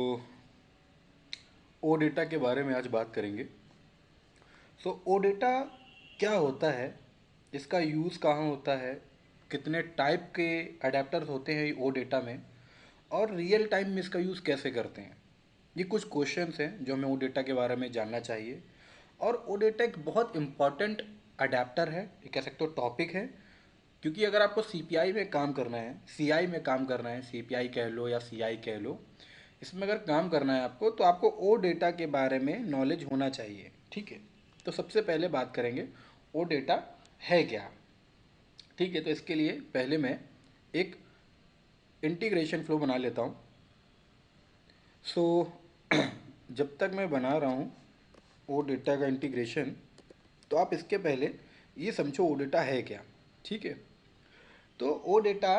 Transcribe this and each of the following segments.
तो ओ डेटा के बारे में आज बात करेंगे। ओ डेटा क्या होता है, इसका यूज़ कहाँ होता है, कितने टाइप के अडेप्टर्स होते हैं ओ डेटा में, और रियल टाइम में इसका यूज़ कैसे करते हैं। ये कुछ क्वेश्चंस हैं जो हमें ओ डेटा के बारे में जानना चाहिए। और ओ डेटा एक बहुत इम्पॉर्टेंट अडेप्टर है, ये कह सकते हो टॉपिक है। क्योंकि अगर आपको सीपीआई में काम करना है, सीआई में काम करना है, सीपीआई कह लो या सीआई कह लो, इसमें अगर काम करना है आपको तो आपको ओ डेटा के बारे में नॉलेज होना चाहिए। ठीक है, तो सबसे पहले बात करेंगे ओ डेटा है क्या। ठीक है, तो इसके लिए पहले मैं एक इंटीग्रेशन फ्लो बना लेता हूँ। सो जब तक मैं बना रहा हूँ ओ डेटा का इंटीग्रेशन, तो आप इसके पहले ये समझो ओ डेटा है क्या। ठीक है, तो ओ डेटा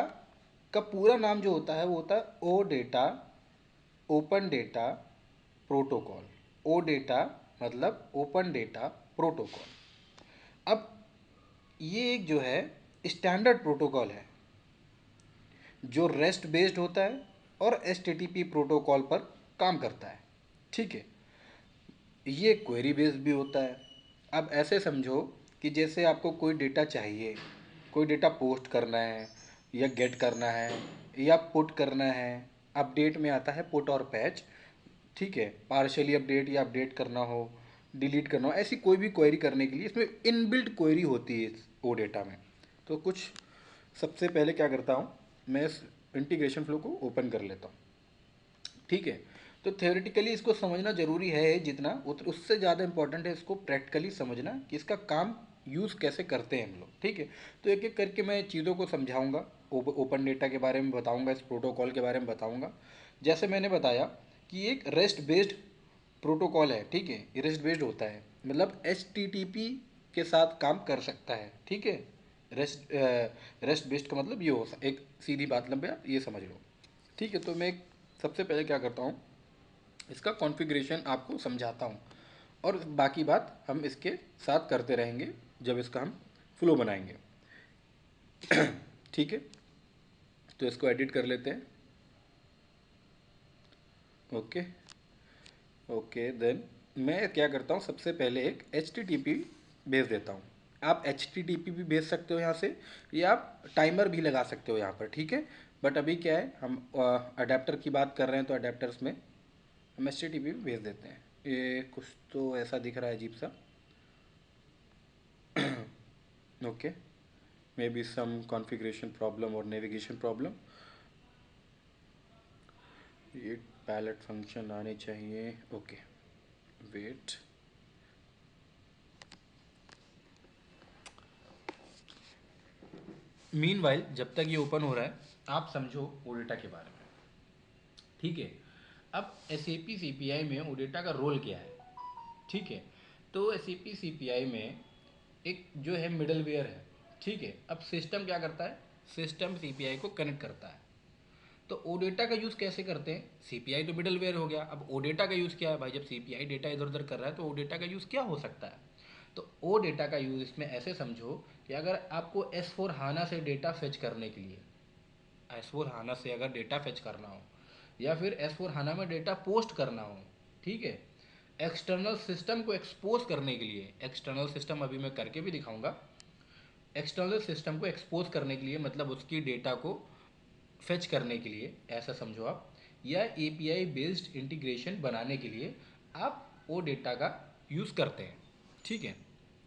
का पूरा नाम जो होता है वो होता है ओ डेटा ओपन डेटा प्रोटोकॉल। ओ डेटा मतलब ओपन डेटा प्रोटोकॉल। अब ये एक जो है स्टैंडर्ड प्रोटोकॉल है जो रेस्ट बेस्ड होता है और एच प्रोटोकॉल पर काम करता है। ठीक है, ये क्वेरी बेस्ड भी होता है। अब ऐसे समझो कि जैसे आपको कोई डेटा चाहिए, कोई डेटा पोस्ट करना है या गेट करना है या पुट करना है। अपडेट में आता है पुट और पैच। ठीक है, पार्शियली अपडेट या अपडेट करना हो, डिलीट करना हो, ऐसी कोई भी क्वेरी करने के लिए इसमें इनबिल्ट क्वेरी होती है इस ओ डेटा में। तो कुछ सबसे पहले क्या करता हूँ, मैं इस इंटीग्रेशन फ्लो को ओपन कर लेता हूँ। ठीक है, तो थियोरेटिकली इसको समझना ज़रूरी है जितना उससे ज़्यादा इंपॉर्टेंट है इसको प्रैक्टिकली समझना कि इसका काम यूज़ कैसे करते हैं हम लोग। ठीक है, तो एक एक करके मैं चीज़ों को समझाऊंगा, ओपन डेटा के बारे में बताऊंगा, इस प्रोटोकॉल के बारे में बताऊंगा। जैसे मैंने बताया कि एक रेस्ट बेस्ड प्रोटोकॉल है। ठीक है, ये रेस्ट बेस्ड होता है, मतलब एच के साथ काम कर सकता है। ठीक है, रेस्ट रेस्ट बेस्ड का मतलब ये हो एक सीधी बात लंबे आप ये समझ लो। ठीक है, तो मैं सबसे पहले क्या करता हूँ, इसका कॉन्फ़िगरेशन आपको समझाता हूँ और बाकी बात हम इसके साथ करते रहेंगे जब इसका हम फ्लो बनाएंगे। ठीक है, तो इसको एडिट कर लेते हैं। ओके, ओके देन मैं क्या करता हूँ, सबसे पहले एक एच भेज देता हूँ। आप एच भी भेज सकते हो यहाँ से, या आप टाइमर भी लगा सकते हो यहाँ पर। ठीक है, बट अभी क्या है, हम अडेप्टर की बात कर रहे हैं तो अडेप्टर्स में हम एच भी भेज देते हैं। ये कुछ तो ऐसा दिख रहा है अजीब सा। Okay, maybe some configuration problem और नेविगेशन प्रॉब्लम। ये पैलेट फंक्शन आने चाहिए। Okay, wait. मीनवाइल जब तक ये ओपन हो रहा है, आप समझो ओडेटा के बारे में। ठीक है, अब S A P C P I में ओडेटा का रोल क्या है। ठीक है, तो S A P C P I में एक जो है मिडलवेयर है। ठीक है, अब सिस्टम क्या करता है, सिस्टम सी पी आई को कनेक्ट करता है। तो ओ डेटा का यूज़ कैसे करते हैं, सी पी आई तो मिडलवेयर हो गया, अब ओ डेटा का यूज़ क्या है भाई, जब सी पी आई डेटा इधर उधर कर रहा है तो ओ डेटा का यूज़ क्या हो सकता है। तो ओ डेटा का यूज़ इसमें ऐसे समझो कि अगर आपको एस फोर हाना से डेटा फेच करने के लिए, एस फोर हाना से अगर डेटा फेच करना हो या फिर एस फोर हाना में डेटा पोस्ट करना हो। ठीक है, एक्सटर्नल सिस्टम को एक्सपोज करने के लिए, एक्सटर्नल सिस्टम अभी मैं करके भी दिखाऊंगा, एक्सटर्नल सिस्टम को एक्सपोज करने के लिए मतलब उसकी डेटा को फेच करने के लिए ऐसा समझो आप, या एपीआई बेस्ड इंटीग्रेशन बनाने के लिए आप वो डेटा का यूज़ करते हैं। ठीक है,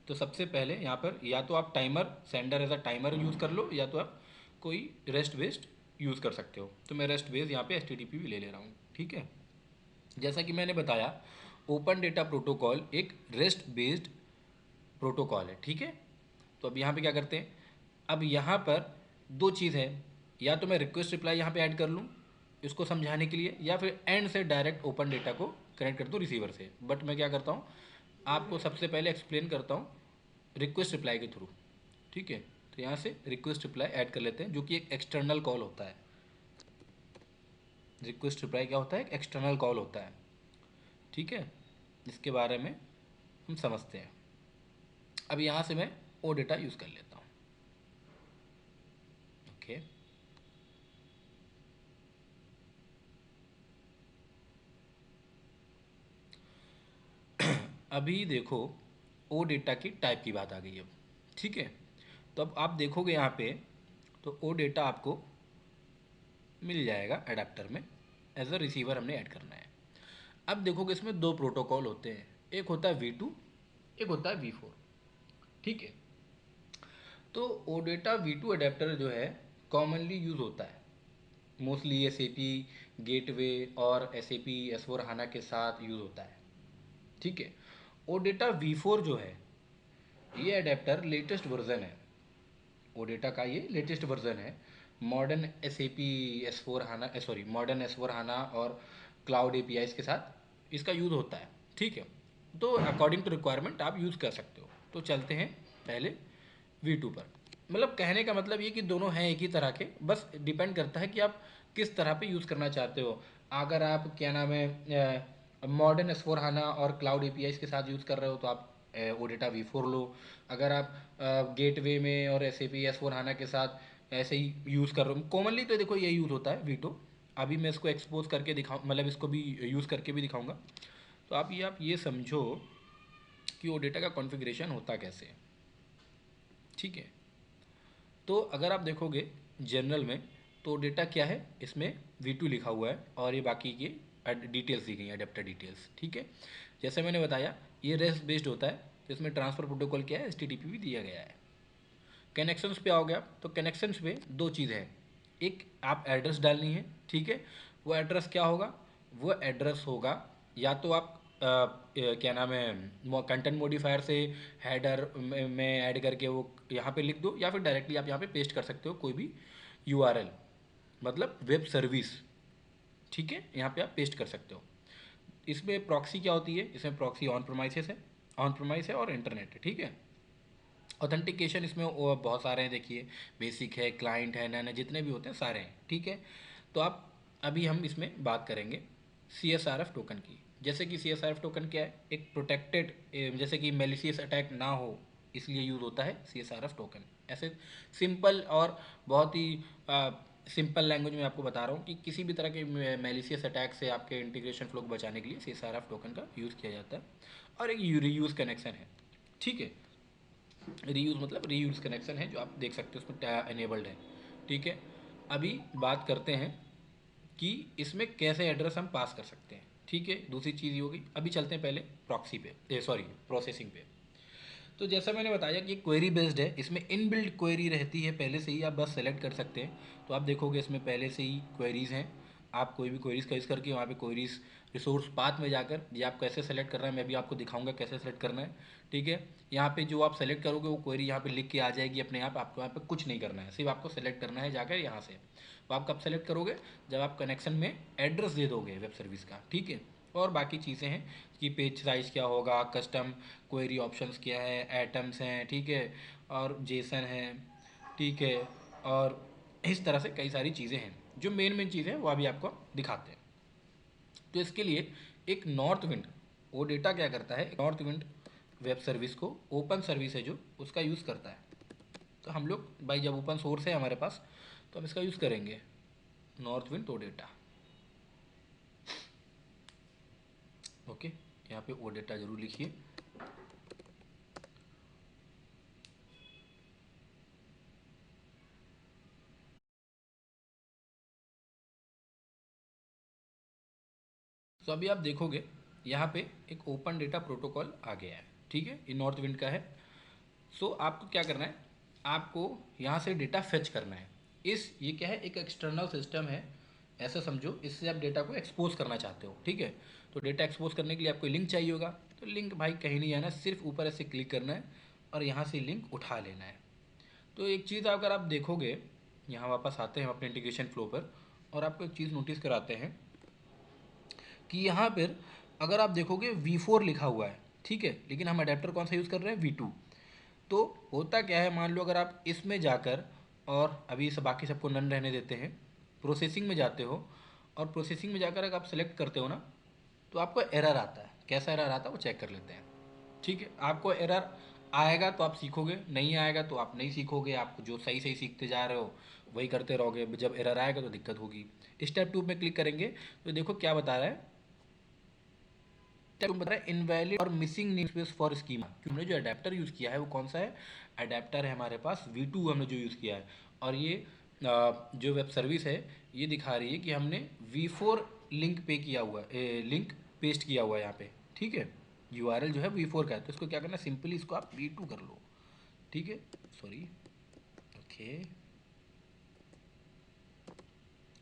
तो सबसे पहले यहाँ पर या तो आप timer sender as a timer use कर लो, या तो आप कोई रेस्ट बेस्ड यूज़ कर सकते हो। तो मैं रेस्ट बेस्ड यहाँ पे एच भी ले रहा हूँ। ठीक है, जैसा कि मैंने बताया ओपन डेटा प्रोटोकॉल एक रेस्ट बेस्ड प्रोटोकॉल है। ठीक है, तो अब यहाँ पे क्या करते हैं, अब यहाँ पर दो चीज़ है, या तो मैं रिक्वेस्ट रिप्लाई यहाँ पे ऐड कर लूँ इसको समझाने के लिए, या फिर एंड से डायरेक्ट ओपन डेटा को कनेक्ट कर दूँ रिसीवर से। बट मैं क्या करता हूँ, आपको सबसे पहले एक्सप्लेन करता हूँ रिक्वेस्ट रिप्लाई के थ्रू। ठीक है, तो यहाँ से रिक्वेस्ट रिप्लाई ऐड कर लेते हैं जो कि एक एक्सटर्नल कॉल होता है। रिक्वेस्ट रिप्लाई क्या होता है, एक एक्सटर्नल कॉल होता है। ठीक है, इसके बारे में हम समझते हैं। अब यहाँ से मैं ओ डेटा यूज़ कर लेता हूँ। ओके, अभी देखो ओ डेटा की टाइप की बात आ गई अब, ठीक है। तो अब आप देखोगे यहाँ पे, तो ओ डेटा आपको मिल जाएगा एडाप्टर में, एज अ रिसीवर हमने ऐड करना है। अब देखोगे इसमें दो प्रोटोकॉल होते हैं, एक होता है V2, एक होता है V4, ठीक है। तो ओ डेटा V2 अडेप्टर जो है कॉमनली यूज़ होता है mostly S A P gateway और एस ए पी S4 हाना के साथ यूज़ होता है, ठीक है। ओ डेटा V4 जो है ये अडेप्टर लेटेस्ट वर्जन है, ओडेटा का ये लेटेस्ट वर्जन है। Modern S A P S4 HANA, sorry, modern S4 HANA और क्लाउड APIs के साथ इसका यूज़ होता है, ठीक है। तो अकॉर्डिंग टू रिक्वायरमेंट आप यूज़ कर सकते हो। तो चलते हैं पहले V2 पर। मतलब कहने का मतलब ये कि दोनों हैं एक ही तरह के, बस डिपेंड करता है कि आप किस तरह पे यूज़ करना चाहते हो। अगर आप क्या नाम है मॉडर्न S4 हाना और क्लाउड APIs के साथ यूज़ कर रहे हो तो आप ओडेटा V4 लो। अगर आप गेटवे में और एस ए पी S4 हाना के साथ ऐसे ही यूज़ कर रहे हो, कॉमनली तो देखो ये यूज़ होता है V2। अभी मैं इसको एक्सपोज करके दिखाऊँ, मतलब इसको भी यूज़ करके भी दिखाऊंगा। तो आप ये समझो कि ओडेटा का कॉन्फ़िगरेशन होता कैसे है, ठीक है। तो अगर आप देखोगे जनरल में, तो डेटा क्या है, इसमें V2 लिखा हुआ है और ये बाकी की डिटेल्स दी गई हैं, अडेप्टर डिटेल्स, ठीक है। जैसे मैंने बताया ये रेस्ट बेस्ड होता है, तो इसमें ट्रांसफ़र प्रोटोकॉल क्या है, HTTP भी दिया गया है। कनेक्शंस पे आओगे आप, तो कनेक्शंस पे दो चीज़ें हैं। एक, आप एड्रेस डालनी है, ठीक है। वो एड्रेस क्या होगा, वो एड्रेस होगा या तो आप क्या नाम है कंटेंट मॉडिफायर से हेडर में ऐड करके वो यहाँ पे लिख दो, या फिर डायरेक्टली आप यहाँ पे पेस्ट कर सकते हो कोई भी URL, मतलब वेब सर्विस, ठीक है, यहाँ पे आप पेस्ट कर सकते हो। इसमें प्रॉक्सी क्या होती है, इसमें प्रॉक्सी ऑन प्रोमाइसेस है, ऑन प्रोमाइस है और इंटरनेट है, ठीक है। ऑथेंटिकेशन इसमें बहुत सारे हैं, देखिए बेसिक है, क्लाइंट है, नैन है, जितने भी होते हैं सारे हैं, ठीक है। तो आप अभी हम इसमें बात करेंगे CSRF टोकन की। जैसे कि CSRF टोकन क्या है, एक प्रोटेक्टेड, जैसे कि मेलिशियस अटैक ना हो इसलिए यूज़ होता है CSRF टोकन। ऐसे सिंपल और बहुत ही सिंपल लैंग्वेज में आपको बता रहा हूँ कि किसी भी तरह के मेलिशियस अटैक से आपके इंटीग्रेशन फ्लो को बचाने के लिए CSRF टोकन का यूज़ किया जाता है। और एक रीयूज़ कनेक्शन है, ठीक है। रीयूज़ मतलब रीयूज़ कनेक्शन है जो आप देख सकते हो उसमें एनेबल्ड है, ठीक है। अभी बात करते हैं कि इसमें कैसे एड्रेस हम पास कर सकते हैं, ठीक है। दूसरी चीज़ ये होगी। अभी चलते हैं पहले प्रॉक्सी पे, सॉरी, प्रोसेसिंग पे। तो जैसा मैंने बताया कि क्वेरी बेस्ड है, इसमें इनबिल्ट क्वेरी रहती है, पहले से ही आप बस सेलेक्ट कर सकते हैं। तो आप देखोगे इसमें पहले से ही क्वेरीज़ हैं, आप कोई भी क्वेरीज का यूज़ करके वहाँ पे क्वेरीज रिसोर्स पाथ में जाकर ये आप कैसे सेलेक्ट करना है, मैं भी आपको दिखाऊंगा कैसे सेलेक्ट करना है, ठीक है। यहाँ पे जो आप सेलेक्ट करोगे वो क्वेरी यहाँ पे लिख के आ जाएगी अपने आप, आपको यहाँ पे कुछ नहीं करना है, सिर्फ आपको सेलेक्ट करना है जाकर यहाँ से। तो आप कब सेलेक्ट करोगे, जब आप कनेक्शन में एड्रेस दे दोगे वेब सर्विस का, ठीक है। और बाकी चीज़ें हैं कि पेज साइज़ क्या होगा, कस्टम क्वेरी ऑप्शंस क्या है, एटम्स हैं, ठीक है, और जेसन है, ठीक है। और इस तरह से कई सारी चीज़ें हैं, जो मेन मेन चीज़ें हैं वो अभी आपको दिखाते हैं। तो इसके लिए एक नॉर्थ विंड, वो डेटा क्या करता है, नॉर्थ विंड वेब सर्विस को, ओपन सर्विस है जो, उसका यूज़ करता है। तो हम लोग भाई जब ओपन सोर्स है हमारे पास, तो हम इसका यूज़ करेंगे, नॉर्थ विंड ओ डेटा, ओके। यहाँ पे ओ डेटा जरूर लिखिए। तो अभी आप देखोगे यहाँ पे एक ओपन डेटा प्रोटोकॉल आ गया है, ठीक है, ये नॉर्थ विंड का है। सो आपको क्या करना है, आपको यहाँ से डेटा फेच करना है। ये क्या है, एक एक्सटर्नल सिस्टम है, ऐसा समझो, इससे आप डेटा को एक्सपोज करना चाहते हो, ठीक है। तो डेटा एक्सपोज करने के लिए आपको लिंक चाहिए होगा, तो लिंक भाई कहीं नहीं जाना, सिर्फ ऊपर ऐसे क्लिक करना है और यहाँ से लिंक उठा लेना है। तो एक चीज़ अगर आप देखोगे, यहाँ वापस आते हैं अपने इंटीग्रेशन फ्लो पर, और आपको एक चीज़ नोटिस कराते हैं कि यहाँ पर अगर आप देखोगे V4 लिखा हुआ है, ठीक है, लेकिन हम अडेप्टर कौन सा यूज़ कर रहे हैं, V2। तो होता क्या है, मान लो अगर आप इसमें जाकर, और अभी सब बाकी सबको नन रहने देते हैं, प्रोसेसिंग में जाते हो, और प्रोसेसिंग में जाकर अगर आप सेलेक्ट करते हो ना, तो आपको एरर आता है। कैसा एरर आता है वो चेक कर लेते हैं, ठीक है। आपको एरर आएगा तो आप सीखोगे, नहीं आएगा तो आप नहीं सीखोगे, आप जो सही सही सीखते जा रहे हो वही करते रहोगे, जब एरर आएगा तो दिक्कत होगी। स्टेप 2 में क्लिक करेंगे तो देखो क्या बता रहा है, क्या तुम बता रहे इनवैलिड और missing name space for schema, क्योंकि हमने जो अडेप्टर यूज़ किया है वो कौन सा है, अडेप्टर है हमारे पास V2 हमने जो यूज़ किया है। और ये जो वेब सर्विस है ये दिखा रही है कि हमने V4 लिंक पे किया हुआ लिंक पेस्ट किया हुआ है यहाँ पे, ठीक है। URL जो है V4 का है, तो इसको क्या करना, सिंपली इसको आप V2 कर लो, ठीक है। सॉरी, ओके,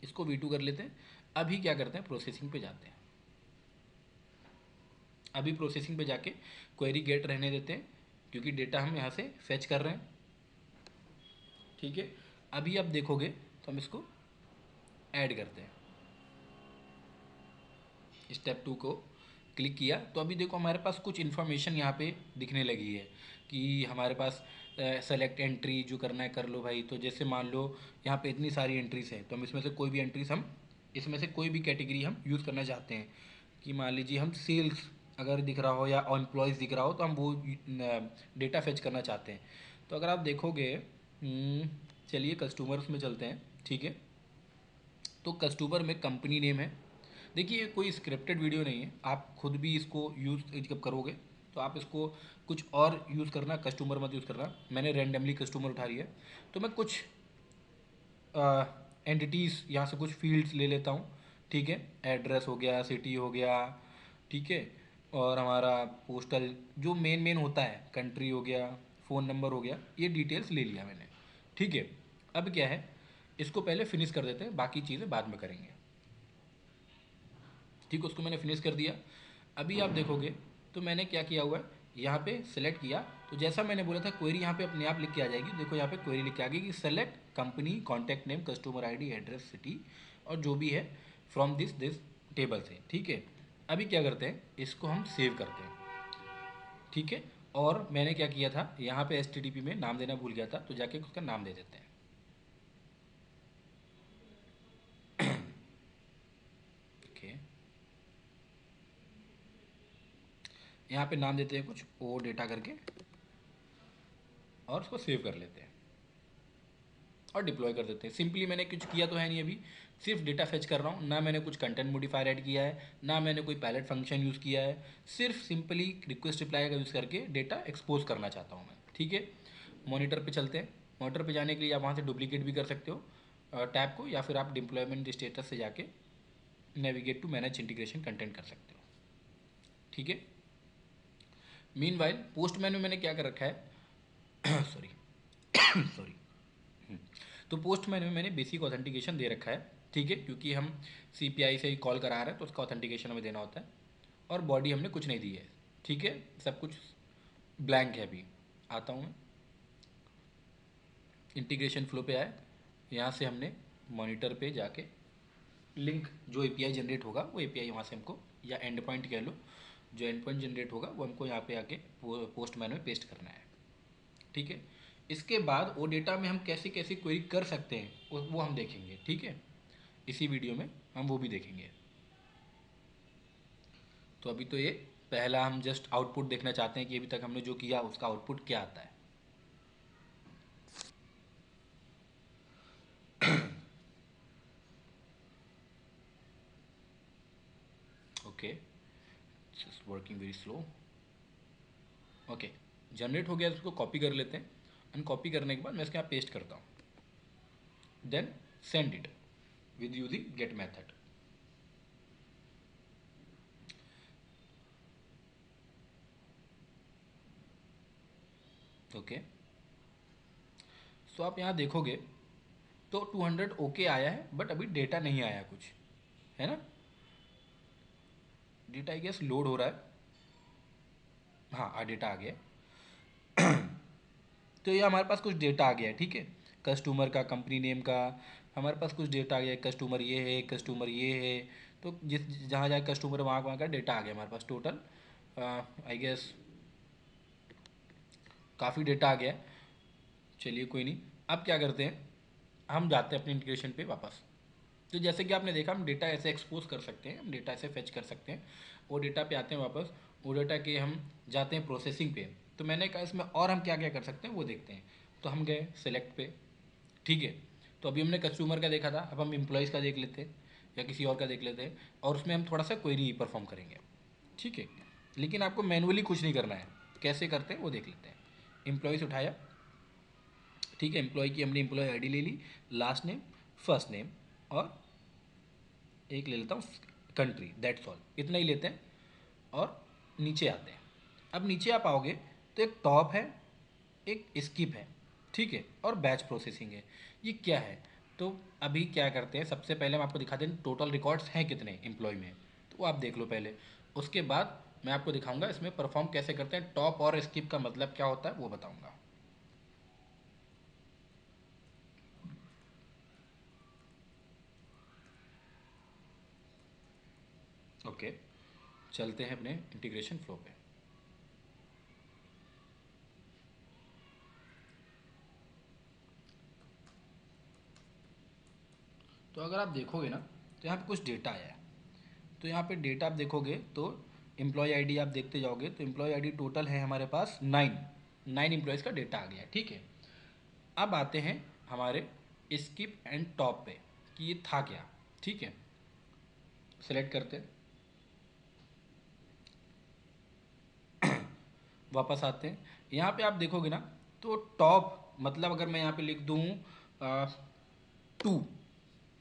इसको V2 कर लेते हैं। अभी क्या करते हैं, प्रोसेसिंग पे जाते हैं। अभी प्रोसेसिंग पे जाके क्वेरी गेट रहने देते हैं, क्योंकि डेटा हम यहाँ से फेच कर रहे हैं, ठीक है। अभी आप देखोगे तो हम इसको ऐड करते हैं। स्टेप 2 को क्लिक किया तो अभी देखो हमारे पास कुछ इन्फॉर्मेशन यहाँ पे दिखने लगी है कि हमारे पास सेलेक्ट एंट्री जो करना है कर लो भाई। तो जैसे मान लो यहाँ पे इतनी सारी एंट्रीज हैं, तो हम इसमें से कोई भी एंट्रीज हम इसमें से कोई भी कैटेगरी हम यूज़ करना चाहते हैं। कि मान लीजिए हम सेल्स अगर दिख रहा हो या एम्प्लॉयज़ दिख रहा हो तो हम वो डेटा फेच करना चाहते हैं। तो अगर आप देखोगे, चलिए कस्टमर्स में चलते हैं, ठीक है। तो कस्टमर में कंपनी नेम है। देखिए कोई स्क्रिप्टेड वीडियो नहीं है, आप खुद भी इसको यूज़ जब करोगे तो आप इसको कुछ और यूज़ करना, कस्टमर मत यूज़ करना। मैंने रैंडमली कस्टमर उठा लिया, तो मैं कुछ एंटिटीज़ यहाँ से कुछ फील्ड्स ले लेता हूँ, ठीक है। एड्रेस हो गया, सिटी हो गया, ठीक है। और हमारा पोस्टल जो मेन मेन होता है, कंट्री हो गया, फ़ोन नंबर हो गया, ये डिटेल्स ले लिया मैंने, ठीक है। अब क्या है, इसको पहले फिनिश कर देते हैं, बाकी चीज़ें बाद में करेंगे, ठीक है। उसको मैंने फिनिश कर दिया। अभी आप देखोगे तो मैंने क्या किया हुआ है, यहाँ पे सेलेक्ट किया, तो जैसा मैंने बोला था क्वेरी यहाँ पे अपने आप लिख के आ जाएगी। देखो यहाँ पे क्वेरी लिख के आ गई कि select company contact name customer ID address city और जो भी है फ्रॉम दिस दिस टेबल से, ठीक है। अभी क्या करते हैं, इसको हम सेव करते हैं, ठीक है। और मैंने क्या किया था, यहाँ पे HTTP में नाम देना भूल गया था, तो जाके उसका नाम दे देते हैं, ओके। यहाँ पे नाम देते हैं कुछ ओ डेटा करके और उसको सेव कर लेते हैं और डिप्लॉय कर देते हैं। सिंपली मैंने कुछ किया तो है नहीं, अभी सिर्फ डेटा फेच कर रहा हूँ ना, मैंने कुछ कंटेंट मॉडिफायर ऐड किया है, ना मैंने कोई पैलेट फंक्शन यूज़ किया है। सिर्फ सिंपली रिक्वेस्ट रिप्लाई का यूज़ करके डेटा एक्सपोज करना चाहता हूँ मैं, ठीक है। मॉनिटर पे चलते हैं। मॉनिटर पे जाने के लिए आप वहाँ से डुप्लीकेट भी कर सकते हो टैब को, या फिर आप डिप्लॉयमेंट स्टेटस से जाके navigate to manage integration content कर सकते हो, ठीक है। मीनवाइल पोस्ट मेन्यू मैंने क्या कर रखा है सॉरी सॉरी तो पोस्ट में मैंने बेसिक ऑथेंटिकेशन दे रखा है, ठीक है, क्योंकि हम CPI से ही कॉल करा रहे हैं तो उसका ऑथेंटिकेशन हमें देना होता है। और बॉडी हमने कुछ नहीं दी है, ठीक है, सब कुछ ब्लैंक है। अभी आता हूँ मैं, इंटीग्रेशन फ्लो पे आए, यहाँ से हमने मॉनिटर पे जाके लिंक जो API जनरेट होगा वो API वहाँ से हमको, या एंड पॉइंट कह लो, जो एंड पॉइंट जनरेट होगा वो हमको यहाँ पे आके पोस्ट मैन में पेस्ट करना है, ठीक है। इसके बाद वो डेटा में हम कैसे कैसे क्वेरी कर सकते हैं वो हम देखेंगे, ठीक है। इसी वीडियो में हम वो भी देखेंगे। तो अभी तो ये पहला हम जस्ट आउटपुट देखना चाहते हैं कि अभी तक हमने जो किया उसका आउटपुट क्या आता है। Okay, it's working very slow. Okay, generate हो गया तो उसको कॉपी कर लेते हैं। अनकॉपी करने के बाद मैं इसके यहाँ पेस्ट करता हूँ, then send it with using get method. Okay, so आप यहाँ देखोगे तो 200 ओके आया है, बट अभी डेटा नहीं आया कुछ, है ना। डेटा आई गेस लोड हो रहा है, हाँ डेटा आ गया। तो ये हमारे पास कुछ डेटा आ गया है, ठीक है। कस्टमर का, कंपनी नेम का, हमारे पास कुछ डेटा आ गया है। कस्टमर ये है, कस्टमर ये है, तो जिस जहाँ जहाँ कस्टमर वहाँ वहाँ का डेटा आ गया हमारे पास। टोटल आई गेस काफ़ी डेटा आ गया है। चलिए कोई नहीं, अब क्या करते हैं, हम जाते हैं अपने इंटीग्रेशन पे वापस। तो जैसे कि आपने देखा, हम डेटा ऐसे एक्सपोज कर सकते हैं, हम डेटा ऐसे फेच कर सकते हैं। वो डेटा पे आते हैं वापस, वो डेटा के हम जाते हैं प्रोसेसिंग पे। तो मैंने कहा इसमें और हम क्या क्या कर सकते हैं वो देखते हैं। तो हम गए सेलेक्ट पे, ठीक है। तो अभी हमने कस्टमर का देखा था, अब हम एम्प्लॉयज़ का देख लेते हैं या किसी और का देख लेते हैं, और उसमें हम थोड़ा सा क्वेरी परफॉर्म करेंगे। ठीक है। लेकिन आपको मैनुअली कुछ नहीं करना है, कैसे करते हैं वो देख लेते हैं। एम्प्लॉय से उठाया, ठीक है, एम्प्लॉय की हमने एम्प्लॉय आईडी ले ली, लास्ट नेम, फर्स्ट नेम, और एक ले लेता हूँ कंट्री, दैट्स ऑल, इतना ही लेते हैं। और नीचे आते हैं। अब नीचे आप आओगे तो एक टॉप है, एक स्किप है, ठीक है, और बैच प्रोसेसिंग है। ये क्या है? तो अभी क्या करते हैं, सबसे पहले हम आपको दिखा दें टोटल रिकॉर्ड्स हैं कितने एम्प्लॉय में, तो वो आप देख लो पहले। उसके बाद मैं आपको दिखाऊंगा इसमें परफॉर्म कैसे करते हैं, टॉप और स्किप का मतलब क्या होता है वो बताऊंगा। ओके, चलते हैं अपने इंटीग्रेशन फ्लो पे। तो अगर आप देखोगे ना, तो यहाँ पे कुछ डेटा आया है। तो यहाँ पे डेटा आप देखोगे तो एम्प्लॉय आईडी आप देखते जाओगे तो एम्प्लॉय आईडी टोटल है हमारे पास 9 एम्प्लॉयज़ का डेटा आ गया है, ठीक है। अब आते हैं हमारे स्किप एंड टॉप पे कि ये था क्या, ठीक है। सेलेक्ट करते हैं, वापस आते हैं। यहाँ पे आप देखोगे ना, तो टॉप मतलब अगर मैं यहाँ पे लिख दूँ 2,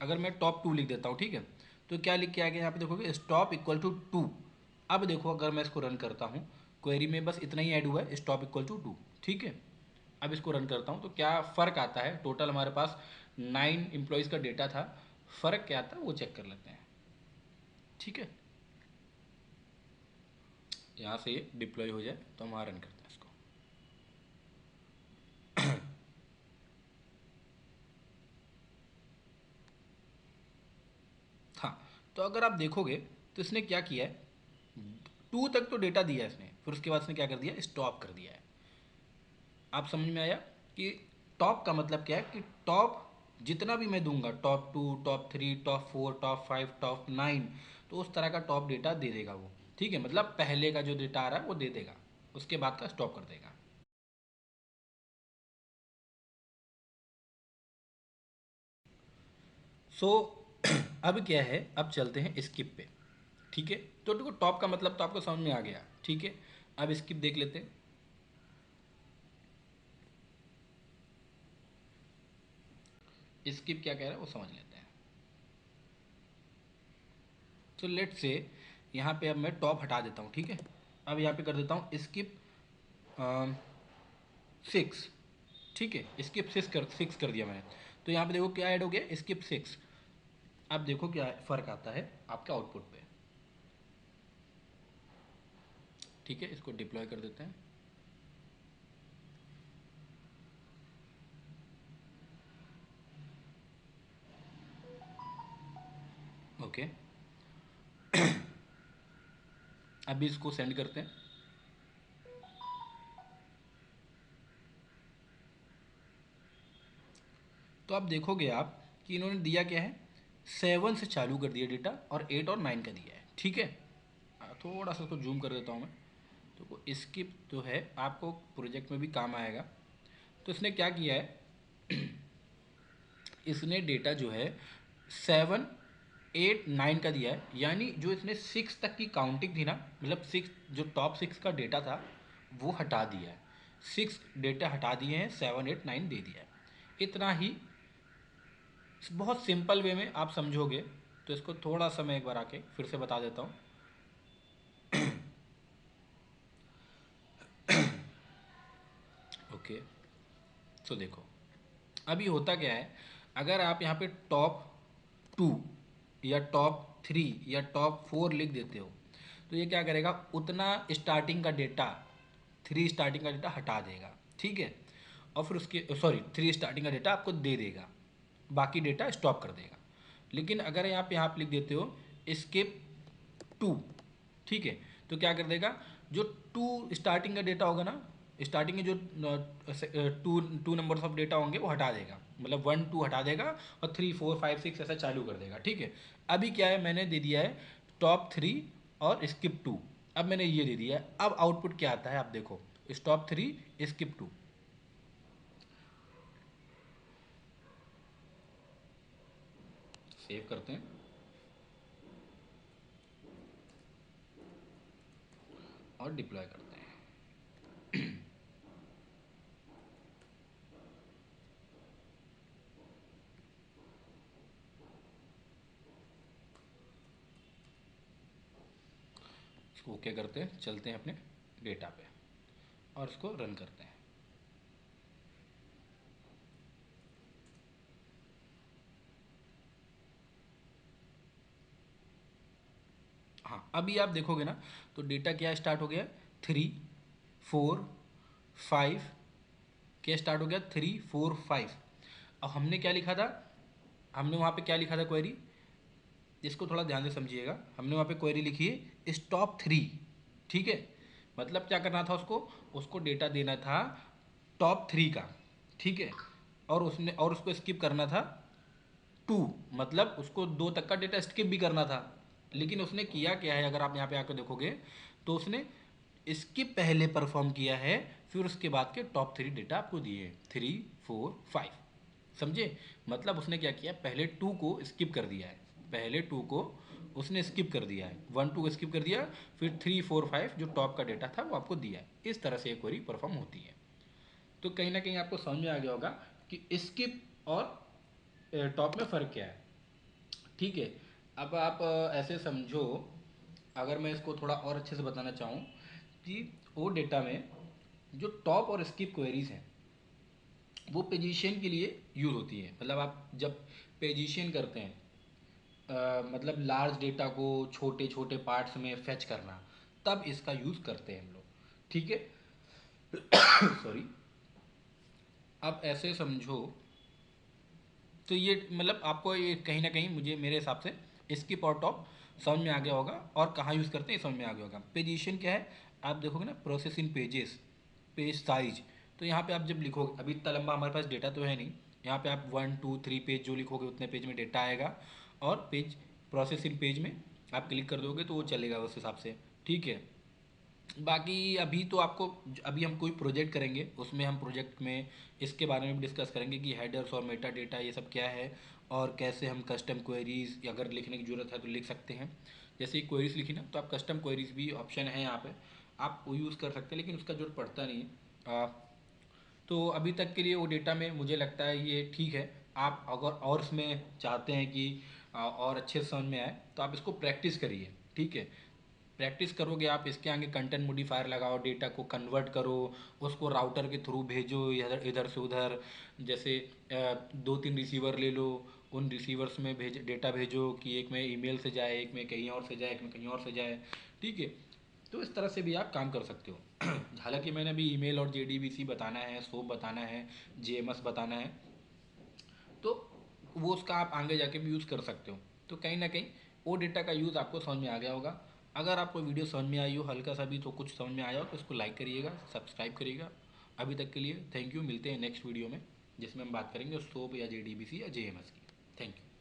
अगर मैं टॉप 2 लिख देता हूँ, ठीक है, तो क्या लिख के आएगा यहाँ पे देखोगे, स्टॉप इक्वल टू 2। अब देखो अगर मैं इसको रन करता हूँ, क्वेरी में बस इतना ही ऐड हुआ है, स्टॉप इक्वल टू 2, ठीक है। अब इसको रन करता हूँ तो क्या फ़र्क आता है, टोटल हमारे पास 9 एम्प्लॉयज़ का डेटा था, फ़र्क क्या आता है वो चेक कर लेते हैं, ठीक है। यहाँ से ये डिप्लॉय हो जाए तो हम वहाँ रन करते हैं इसको। हाँ, तो अगर आप देखोगे तो इसने क्या किया है, 2 तक तो डेटा दिया है इसने, फिर उसके बाद इसने क्या कर दिया, स्टॉप कर दिया है। आप समझ में आया कि टॉप का मतलब क्या है, कि टॉप जितना भी मैं दूंगा, top 2, top 3, top 4, top 5, top 9, तो उस तरह का टॉप डेटा दे देगा वो, ठीक है। मतलब पहले का जो डेटा आ रहा है वो दे देगा, उसके बाद का स्टॉप कर देगा। सो अब क्या है, अब चलते हैं स्किप पे, ठीक है। तो देखो टॉप का मतलब तो आपको समझ में आ गया, ठीक है। अब स्किप देख लेते हैं। स्किप क्या कह रहा है वो समझ लेते हैं। तो लेट से यहाँ पे अब मैं टॉप हटा देता हूँ, ठीक है। अब यहाँ पे कर देता हूँ स्किप 6, ठीक है, स्किप 6 कर दिया मैंने। तो यहाँ पे देखो क्या ऐड हो गया, स्किप 6। अब देखो क्या फ़र्क आता है आपके आउटपुट पे, ठीक है। इसको डिप्लॉय कर देते हैं। ओके, अभी इसको सेंड करते हैं। तो अब देखोगे आप कि इन्होंने दिया क्या है, 7 से चालू कर दिया डेटा और 8 और 9 का दिया है, ठीक है। थोड़ा सा इसको जूम कर देता हूँ मैं। तो वो स्किप जो है आपको प्रोजेक्ट में भी काम आएगा। तो इसने क्या किया है, इसने डेटा जो है 7, 8, 9 का दिया है, यानी जो इसने 6 तक की काउंटिंग थी ना, मतलब 6, जो टॉप 6 का डेटा था वो हटा दिया है। 6 डेटा हटा दिए हैं, 7, 8, 9 दे दिया है। इतना ही, बहुत सिंपल वे में आप समझोगे। तो इसको थोड़ा सा मैं एक बार आके फिर से बता देता हूँ। ओके, तो देखो अभी होता क्या है, अगर आप यहाँ पे टॉप 2 या टॉप 3 या टॉप 4 लिख देते हो, तो ये क्या करेगा, उतना स्टार्टिंग का डेटा, 3 स्टार्टिंग का डेटा हटा देगा, ठीक है। और फिर उसके, सॉरी, 3 स्टार्टिंग का डेटा आपको दे देगा, बाकी डेटा स्टॉप कर देगा। लेकिन अगर यहाँ पे आप लिख देते हो स्किप 2, ठीक है, तो क्या कर देगा, जो 2 स्टार्टिंग का डेटा होगा ना, स्टार्टिंग के जो 2 नंबर्स ऑफ डेटा होंगे वो हटा देगा, मतलब 1, 2 हटा देगा, और 3, 4, 5, 6 ऐसा चालू कर देगा, ठीक है। अभी क्या है, मैंने दे दिया है टॉप 3 और स्किप 2। अब मैंने ये दे दिया है, अब आउटपुट क्या आता है आप देखो, टॉप 3 स्किप 2। सेव करते हैं। और डिप्लॉय करते हैं। इसको ओके करते हैं, चलते हैं अपने डेटा पे और इसको रन करते हैं। हाँ, अभी आप देखोगे ना तो डेटा क्या स्टार्ट हो गया, 3 4 5, क्या स्टार्ट हो गया, 3 4 5। अब हमने क्या लिखा था, हमने वहाँ पे क्या लिखा था क्वेरी, इसको थोड़ा ध्यान से समझिएगा। हमने वहाँ पे क्वेरी लिखी है स्टॉप 3, ठीक है। मतलब क्या करना था उसको, उसको डेटा देना था टॉप 3 का, ठीक है। और उसको स्किप करना था 2, मतलब उसको 2 तक का डेटा स्किप भी करना था। लेकिन उसने किया क्या है, अगर आप यहाँ पे आकर देखोगे तो उसने स्किप पहले परफॉर्म किया है, फिर उसके बाद के टॉप 3 डेटा आपको दिए, 3 4 5, समझे। मतलब उसने क्या किया, पहले 2 को स्किप कर दिया है, पहले 2 को उसने स्किप कर दिया है, 1 2 को स्किप कर दिया, फिर 3 4 5 जो टॉप का डेटा था वो आपको दिया है। इस तरह से एक क्वेरी परफॉर्म होती है। तो कहीं ना कहीं आपको समझ में आ गया होगा कि स्किप और टॉप में फ़र्क क्या है, ठीक है। अब आप ऐसे समझो, अगर मैं इसको थोड़ा और अच्छे से बताना चाहूँ कि वो डेटा में जो टॉप और स्किप क्वेरीज हैं वो पोजीशन के लिए यूज़ होती है। मतलब आप जब पोजीशन करते हैं, मतलब लार्ज डेटा को छोटे छोटे पार्ट्स में फेच करना, तब इसका यूज़ करते हैं हम लोग, ठीक है। सॉरी। अब ऐसे समझो, तो ये मतलब आपको ये कहीं ना कहीं मुझे मेरे हिसाब से स्किप और टॉप समझ में आ गया होगा, और कहाँ यूज़ करते हैं समझ में आ गया होगा। पोजीशन क्या है, आप देखोगे ना, process in pages, page size. तो यहाँ पे आप जब लिखोगे, अभी इतना लंबा हमारे पास डेटा तो है नहीं, यहाँ पे आप 1 2 3 पेज जो लिखोगे उतने पेज में डेटा आएगा, और पेज प्रोसेस इन पेज में आप क्लिक कर दोगे तो वो चलेगा उस हिसाब से, ठीक है। बाकी अभी तो आपको, अभी हम कोई प्रोजेक्ट करेंगे उसमें हम प्रोजेक्ट में इसके बारे में भी डिस्कस करेंगे कि हेडर्स और मेटा डेटा ये सब क्या है, और कैसे हम कस्टम क्वेरीज अगर लिखने की ज़रूरत है तो लिख सकते हैं। जैसे ही क्वेरीज लिखी ना, तो आप कस्टम क्वेरीज भी ऑप्शन है यहाँ पे, आप वो यूज़ कर सकते हैं, लेकिन उसका जरूरत पड़ता नहीं है। तो अभी तक के लिए वो डेटा में मुझे लगता है ये ठीक है। आप अगर और इसमें चाहते हैं कि और अच्छे से समझ में आए तो आप इसको प्रैक्टिस करिए, ठीक है। प्रैक्टिस करोगे आप, इसके आगे कंटेंट मोडिफायर लगाओ, डेटा को कन्वर्ट करो, उसको राउटर के थ्रू भेजो इधर इधर से उधर। जैसे 2 3 रिसीवर ले लो, उन रिसीवर्स में डेटा भेजो कि एक में ईमेल से जाए, एक में कहीं और से जाए, एक में कहीं और से जाए, ठीक है। तो इस तरह से भी आप काम कर सकते हो। हालांकि मैंने अभी ईमेल और जेडीबीसी बताना है, सोप बताना है, जेएमएस बताना है, तो वो उसका आप आगे जाके भी यूज़ कर सकते हो। तो कहीं ना कहीं वो डेटा का यूज़ आपको समझ में आ गया होगा। अगर आपको वीडियो समझ में आई हो हल्का सा भी, तो कुछ समझ में आया हो तो इसको लाइक करिएगा, सब्सक्राइब करिएगा। अभी तक के लिए थैंक यू, मिलते हैं नेक्स्ट वीडियो में जिसमें हम बात करेंगे सोप या जेडीबीसी या जेएमएस की। Thank you.